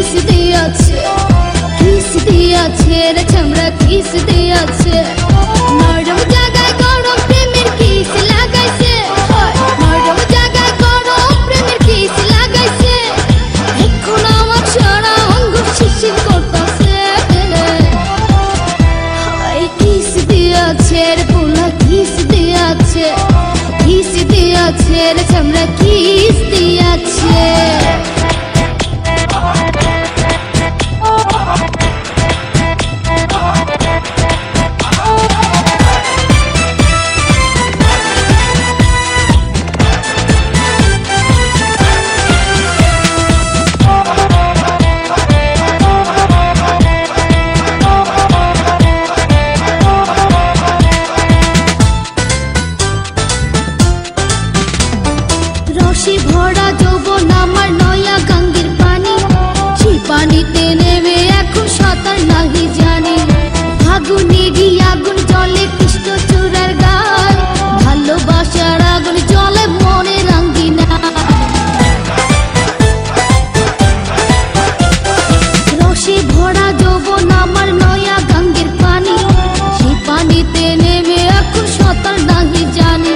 Kiss দিয়াছে, kiss দিয়াছে রে চামড়া কিস দিয়াছে। নরম জায়গায় গরম প্রেমের কিস লাগাইছে, নরম জায়গায় গরম প্রেমের কিস লাগাইছে। এখন আমার সারা অঙ্গ শিরশির করতাছে। কিস দিয়াছে রে পোলা কিস দিয়াছে, কিস দিয়াছে রে চামড়া কিস দিয়াছে। রসে ভরা যৌবন আমার নয়া গাঙ্গের পানি, সেই পানিতে নেমে এখন সাঁতার নাহি জানি। ফাগুনে গিয়ে আগুন জ্বলে কৃষ্ণ চূড়ার গায়, ভালোবাসার আগুন জ্বলে মনে রাঙ্গিনা। রসে ভরা যৌবন আমার নয়া গাঙ্গের পানি, সেই পানিতে নেমে এখন সাঁতার নাহি জানি।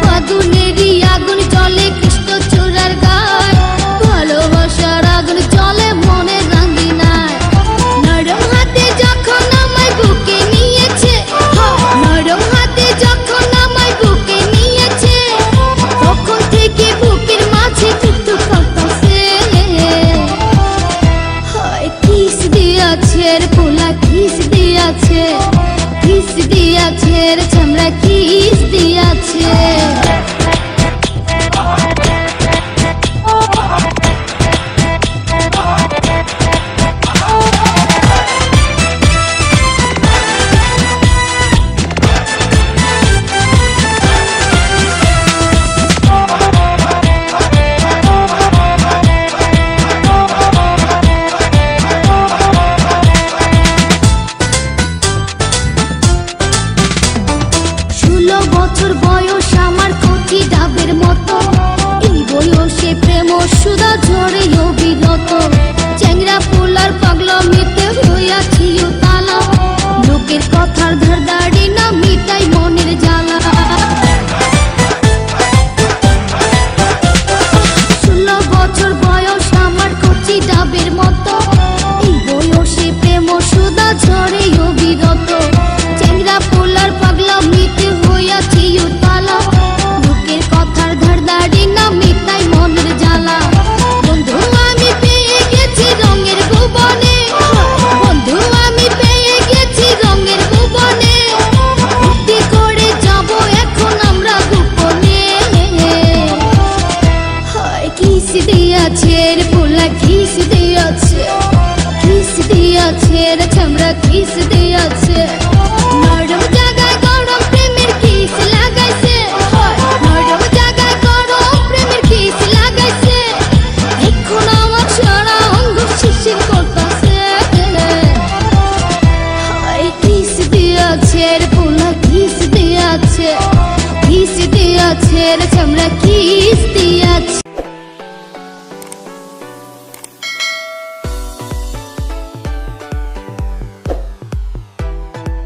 ফাগুনে গিয়ে আগুন জ্বলে কৃষ্ণ চূড়ার গায়, ভালোবাসার আগুন জ্বলে মনে রাঙ্গিনায়। নরম হাতে যখন আমায় বুকে নিয়েছে, নরম হাতে যখন আমায় বুকে নিয়েছে, তখন থেকে বুকের মাঝে টুকটুক করতাছে। কিস দিয়াছে রে পোলা কিস দিয়াছে, কিস দিয়াছে রে চামড়া কিস দিয়াছে। বছর বয়স আমার কচি ডাবের মতো, এই বয়সে প্রেম সুধা ঝরে অবিরত। চ্যাংরা পোলার পাগলামিতে হইয়াছি তালা, লোকের কথার ধার দাড়ি না মিটাই মনের জ্বালা। 16 বছর বয়স আমার কচি ডাবের মতো, এই বয়সে প্রেম সুধা ঝরে অবিরত। চ্যাংরা পোলার পাগলামিতে হইয়াছি তালা, লোকের কথার ধার দাড়ি না মিটাই মনের জ্বালা। বন্ধু আমি পেয়ে গেছি রঙের ভুবনে, বন্ধু আমি পেয়ে গেছি রঙের ভুবনে। ভক্তি করে যাব এখন আমরা গোপনে। কিস দিয়াছে রে পোলা কিস দিয়াছে, কিস দিয়াছে রে চামড়া কিস দিয়াছে। নরম জায়গায় গরম প্রেমের কিস লাগাইছে, নরম জায়গায় গরম প্রেমের কিস লাগাইছে। এখন আমার সারা অঙ্গ শিরশির করতাছে। কিস দিয়াছে রে পোলা কিস দিয়াছে, কিস দিয়াছে রে চামড়া কিস দিয়াছে।